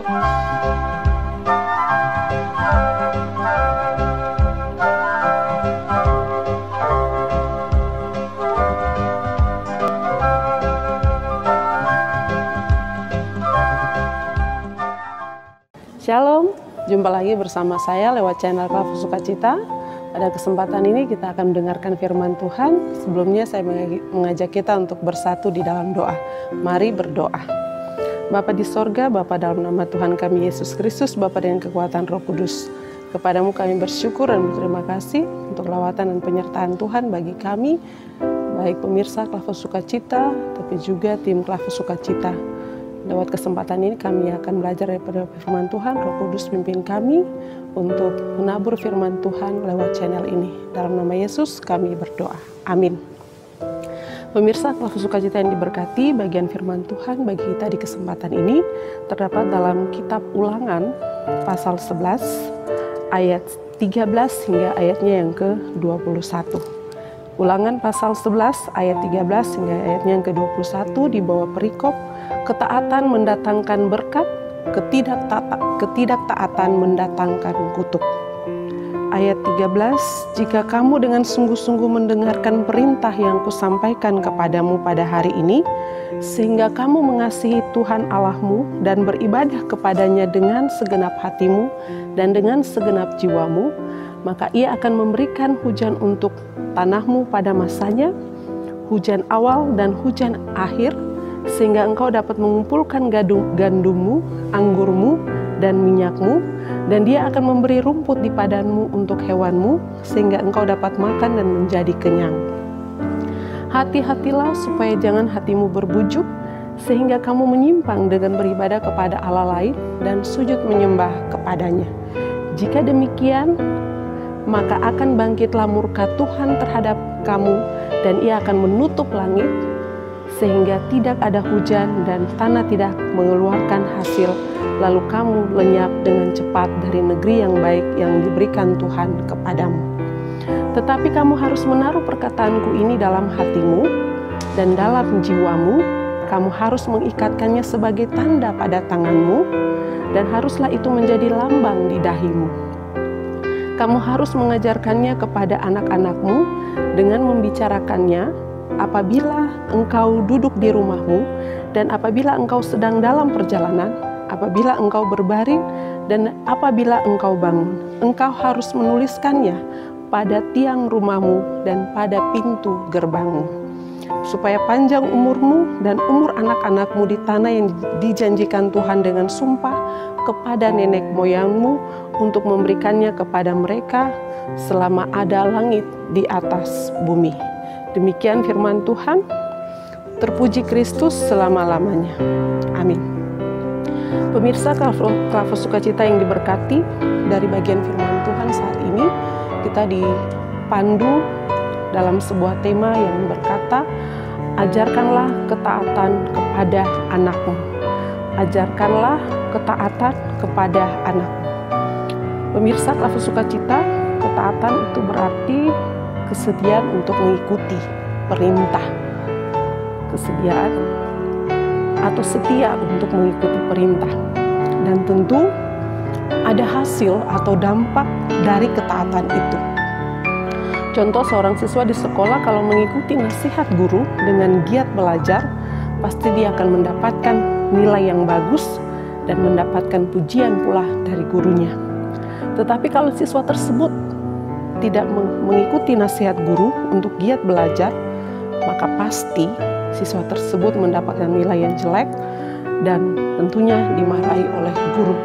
Shalom, jumpa lagi bersama saya lewat channel Klavus Sukacita. Pada kesempatan ini kita akan mendengarkan firman Tuhan. Sebelumnya saya mengajak kita untuk bersatu di dalam doa. Mari berdoa. Bapa di sorga, Bapa dalam nama Tuhan kami Yesus Kristus, Bapa dengan kekuatan Roh Kudus. Kepadamu kami bersyukur dan berterima kasih untuk lawatan dan penyertaan Tuhan bagi kami, baik pemirsa Klavus Sukacita, tapi juga tim Klavus Sukacita. Lewat kesempatan ini kami akan belajar daripada firman Tuhan. Roh Kudus pimpin kami untuk menabur firman Tuhan lewat channel ini. Dalam nama Yesus kami berdoa. Amin. Pemirsa Klavus Sukacita yang diberkati, bagian firman Tuhan bagi kita di kesempatan ini terdapat dalam kitab Ulangan pasal 11 ayat 13 hingga ayatnya yang ke-21. Ulangan pasal 11 ayat 13 hingga ayatnya yang ke-21 di bawah perikop ketaatan mendatangkan berkat, ketidaktaatan mendatangkan kutuk. Ayat 13, jika kamu dengan sungguh-sungguh mendengarkan perintah yang kusampaikan kepadamu pada hari ini, sehingga kamu mengasihi Tuhan Allahmu dan beribadah kepadanya dengan segenap hatimu dan dengan segenap jiwamu, maka Ia akan memberikan hujan untuk tanahmu pada masanya, hujan awal dan hujan akhir, sehingga engkau dapat mengumpulkan gandummu, anggurmu, dan minyakmu, dan Dia akan memberi rumput di padanmu untuk hewanmu, sehingga engkau dapat makan dan menjadi kenyang. Hati-hatilah supaya jangan hatimu berbujuk, sehingga kamu menyimpang dengan beribadah kepada Allah lain dan sujud menyembah kepadanya. Jika demikian, maka akan bangkitlah murka Tuhan terhadap kamu, dan Ia akan menutup langit, sehingga tidak ada hujan dan tanah tidak mengeluarkan hasil, lalu kamu lenyap dengan cepat dari negeri yang baik yang diberikan Tuhan kepadamu. Tetapi kamu harus menaruh perkataanku ini dalam hatimu dan dalam jiwamu, kamu harus mengikatkannya sebagai tanda pada tanganmu, dan haruslah itu menjadi lambang di dahimu. Kamu harus mengajarkannya kepada anak-anakmu dengan membicarakannya apabila engkau duduk di rumahmu, dan apabila engkau sedang dalam perjalanan, apabila engkau berbaring, dan apabila engkau bangun. Engkau harus menuliskannya pada tiang rumahmu dan pada pintu gerbangmu, supaya panjang umurmu dan umur anak-anakmu di tanah yang dijanjikan Tuhan dengan sumpah kepada nenek moyangmu, untuk memberikannya kepada mereka selama ada langit di atas bumi. Demikian firman Tuhan. Terpuji Kristus selama-lamanya. Amin. Pemirsa Klavus Sukacita yang diberkati, dari bagian firman Tuhan saat ini kita dipandu dalam sebuah tema yang berkata, ajarkanlah ketaatan kepada anakmu. Ajarkanlah ketaatan kepada anakmu. Pemirsa Klavus Sukacita, ketaatan itu berarti kesediaan untuk mengikuti perintah, kesediaan atau setia untuk mengikuti perintah, dan tentu ada hasil atau dampak dari ketaatan itu. Contoh, seorang siswa di sekolah kalau mengikuti nasihat guru dengan giat belajar, pasti dia akan mendapatkan nilai yang bagus dan mendapatkan pujian pula dari gurunya. Tetapi kalau siswa tersebut tidak mengikuti nasihat guru untuk giat belajar, maka pasti siswa tersebut mendapatkan nilai yang jelek dan tentunya dimarahi oleh guru.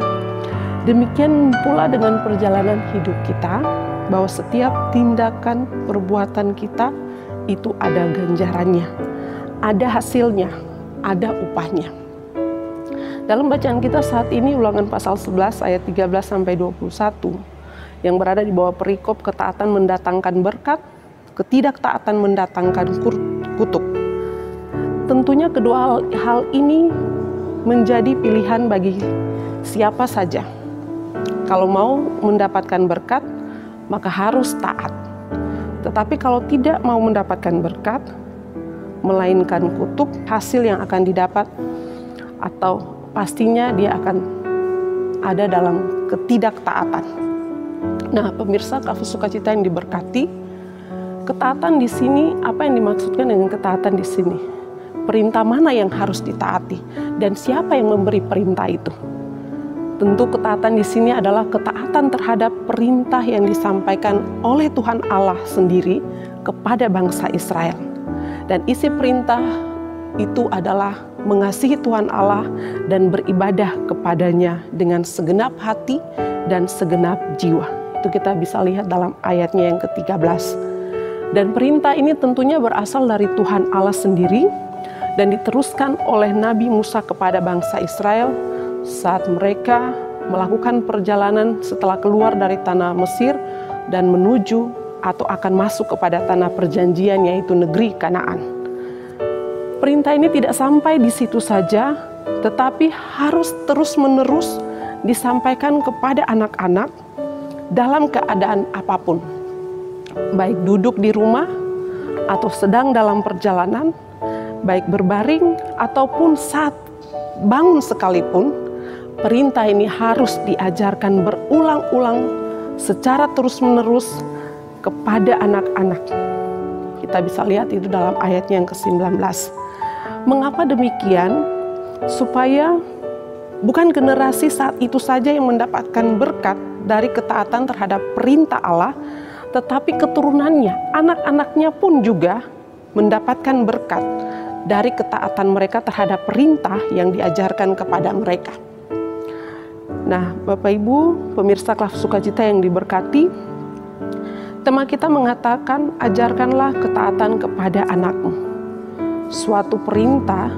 Demikian pula dengan perjalanan hidup kita, bahwa setiap tindakan perbuatan kita itu ada ganjarannya, ada hasilnya, ada upahnya. Dalam bacaan kita saat ini Ulangan pasal 11 ayat 13 sampai 21 yang berada di bawah perikop ketaatan mendatangkan berkat, ketidaktaatan mendatangkan kutuk. Tentunya kedua hal ini menjadi pilihan bagi siapa saja. Kalau mau mendapatkan berkat, maka harus taat. Tetapi kalau tidak mau mendapatkan berkat, melainkan kutuk, hasil yang akan didapat atau pastinya dia akan ada dalam ketidaktaatan. Nah, pemirsa Klafus Sukacita yang diberkati, ketaatan di sini, apa yang dimaksudkan dengan ketaatan di sini? Perintah mana yang harus ditaati dan siapa yang memberi perintah itu? Tentu ketaatan di sini adalah ketaatan terhadap perintah yang disampaikan oleh Tuhan Allah sendiri kepada bangsa Israel. Dan isi perintah itu adalah mengasihi Tuhan Allah dan beribadah kepadanya dengan segenap hati dan segenap jiwa. Itu kita bisa lihat dalam ayatnya yang ke-13. Dan perintah ini tentunya berasal dari Tuhan Allah sendiri dan diteruskan oleh Nabi Musa kepada bangsa Israel saat mereka melakukan perjalanan setelah keluar dari tanah Mesir dan menuju atau akan masuk kepada tanah perjanjian, yaitu negeri Kanaan. Perintah ini tidak sampai di situ saja, tetapi harus terus-menerus disampaikan kepada anak-anak dalam keadaan apapun, baik duduk di rumah atau sedang dalam perjalanan, baik berbaring ataupun saat bangun sekalipun. Perintah ini harus diajarkan berulang-ulang secara terus-menerus kepada anak-anak. Kita bisa lihat itu dalam ayatnya yang ke-19. Mengapa demikian? Supaya bukan generasi saat itu saja yang mendapatkan berkat dari ketaatan terhadap perintah Allah, tetapi keturunannya, anak-anaknya pun juga mendapatkan berkat dari ketaatan mereka terhadap perintah yang diajarkan kepada mereka. Nah, Bapak Ibu, pemirsa Klafus Sukacita yang diberkati, tema kita mengatakan, ajarkanlah ketaatan kepada anakmu. Suatu perintah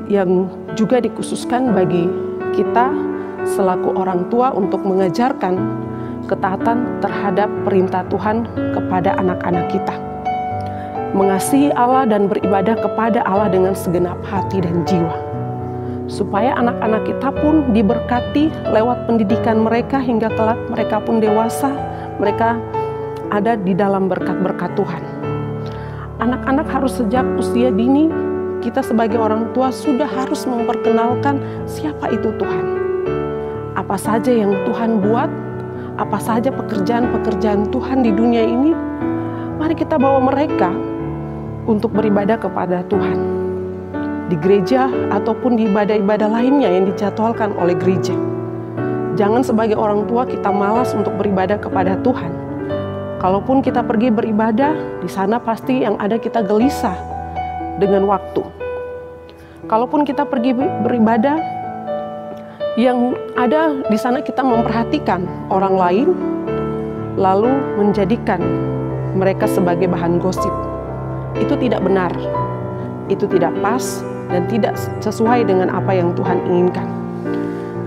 yang juga dikhususkan bagi kita selaku orang tua untuk mengajarkan ketaatan terhadap perintah Tuhan kepada anak-anak kita. Mengasihi Allah dan beribadah kepada Allah dengan segenap hati dan jiwa. Supaya anak-anak kita pun diberkati lewat pendidikan mereka hingga kelak mereka pun dewasa, mereka ada di dalam berkat-berkat Tuhan. Anak-anak harus sejak usia dini, kita sebagai orang tua sudah harus memperkenalkan siapa itu Tuhan. Apa saja yang Tuhan buat, apa saja pekerjaan-pekerjaan Tuhan di dunia ini, mari kita bawa mereka untuk beribadah kepada Tuhan. Di gereja ataupun di ibadah-ibadah lainnya yang dijadwalkan oleh gereja. Jangan sebagai orang tua kita malas untuk beribadah kepada Tuhan. Kalaupun kita pergi beribadah, di sana pasti yang ada kita gelisah dengan waktu. Kalaupun kita pergi beribadah, yang ada di sana kita memperhatikan orang lain, lalu menjadikan mereka sebagai bahan gosip. Itu tidak benar, itu tidak pas, dan tidak sesuai dengan apa yang Tuhan inginkan.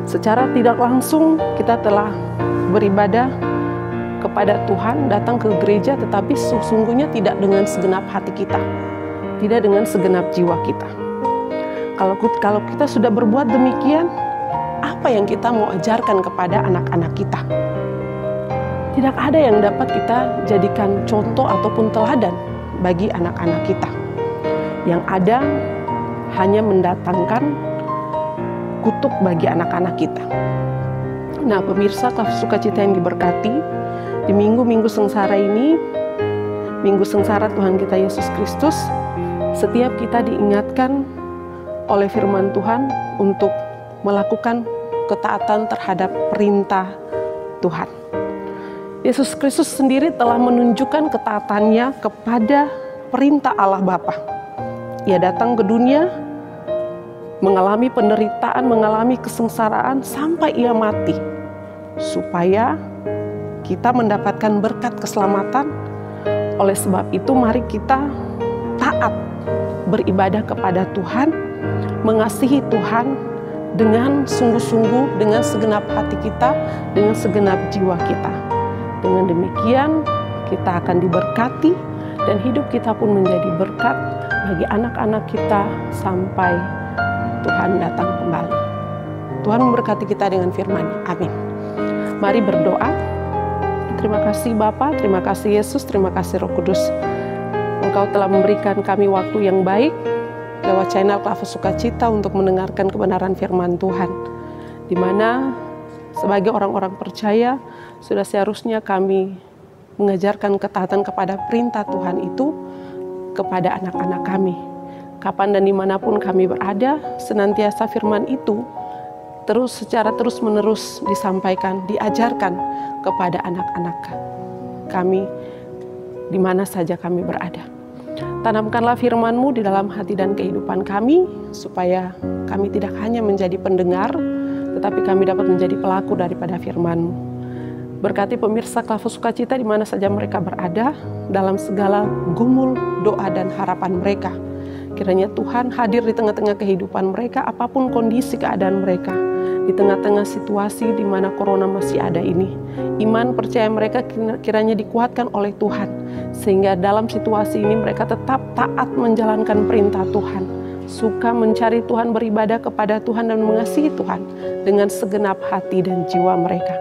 Secara tidak langsung kita telah beribadah kepada Tuhan, datang ke gereja, tetapi sesungguhnya tidak dengan segenap hati kita, tidak dengan segenap jiwa kita. Kalau kita sudah berbuat demikian, apa yang kita mau ajarkan kepada anak-anak kita? Tidak ada yang dapat kita jadikan contoh ataupun teladan bagi anak-anak kita. Yang ada hanya mendatangkan kutuk bagi anak-anak kita. Nah, pemirsa Klafus Sukacita yang diberkati, di minggu-minggu sengsara ini, minggu sengsara Tuhan kita Yesus Kristus, setiap kita diingatkan oleh firman Tuhan untuk melakukan ketaatan terhadap perintah Tuhan. Yesus Kristus sendiri telah menunjukkan ketaatannya kepada perintah Allah Bapa. Ia datang ke dunia, mengalami penderitaan, mengalami kesengsaraan sampai ia mati, supaya kita mendapatkan berkat keselamatan. Oleh sebab itu, mari kita taat beribadah kepada Tuhan, mengasihi Tuhan dengan sungguh-sungguh, dengan segenap hati kita, dengan segenap jiwa kita. Dengan demikian, kita akan diberkati dan hidup kita pun menjadi berkat bagi anak-anak kita sampai Tuhan datang kembali. Tuhan memberkati kita dengan firman-Nya. Amin. Mari berdoa. Terima kasih Bapa, terima kasih Yesus, terima kasih Roh Kudus. Engkau telah memberikan kami waktu yang baik lewat channel Klafus Sukacita untuk mendengarkan kebenaran firman Tuhan. di mana sebagai orang-orang percaya sudah seharusnya kami mengajarkan ketaatan kepada perintah Tuhan itu kepada anak-anak kami. Kapan dan dimanapun kami berada, senantiasa firman itu secara terus-menerus disampaikan, diajarkan kepada anak-anak kami di mana saja kami berada. Tanamkanlah firman-Mu di dalam hati dan kehidupan kami, supaya kami tidak hanya menjadi pendengar, tetapi kami dapat menjadi pelaku daripada firman-Mu. Berkati pemirsa Klavos Sukacita di mana saja mereka berada, dalam segala gumul, doa dan harapan mereka. Kiranya Tuhan hadir di tengah-tengah kehidupan mereka, apapun kondisi keadaan mereka. Di tengah-tengah situasi di mana corona masih ada ini, iman percaya mereka kiranya dikuatkan oleh Tuhan, sehingga dalam situasi ini mereka tetap taat menjalankan perintah Tuhan, suka mencari Tuhan, beribadah kepada Tuhan dan mengasihi Tuhan dengan segenap hati dan jiwa mereka.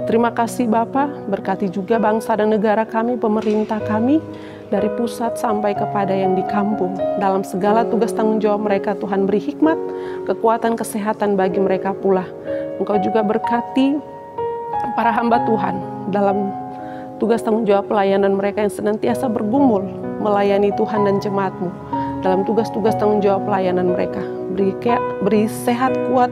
Terima kasih Bapa, berkati juga bangsa dan negara kami, pemerintah kami, dari pusat sampai kepada yang di kampung. Dalam segala tugas tanggung jawab mereka, Tuhan beri hikmat, kekuatan, kesehatan bagi mereka pula. Engkau juga berkati para hamba Tuhan dalam tugas tanggung jawab pelayanan mereka yang senantiasa bergumul melayani Tuhan dan jemaat-Mu. Dalam tugas-tugas tanggung jawab pelayanan mereka, beri sehat, kuat,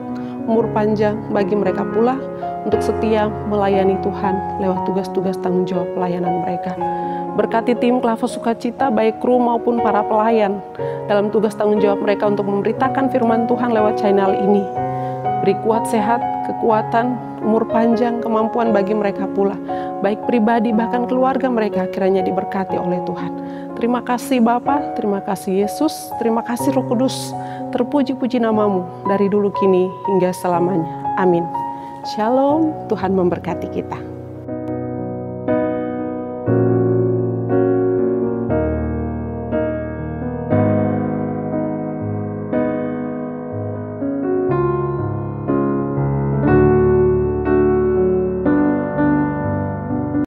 umur panjang bagi mereka pula untuk setia melayani Tuhan lewat tugas-tugas tanggung jawab pelayanan mereka. Berkati tim Klavos Sukacita, baik kru maupun para pelayan, dalam tugas tanggung jawab mereka untuk memberitakan firman Tuhan lewat channel ini. Beri kuat, sehat, kekuatan, umur panjang, kemampuan bagi mereka pula, baik pribadi bahkan keluarga mereka, kiranya diberkati oleh Tuhan. Terima kasih Bapa, terima kasih Yesus, terima kasih Roh Kudus, terpuji-puji nama-Mu dari dulu kini hingga selamanya. Amin. Shalom, Tuhan memberkati kita.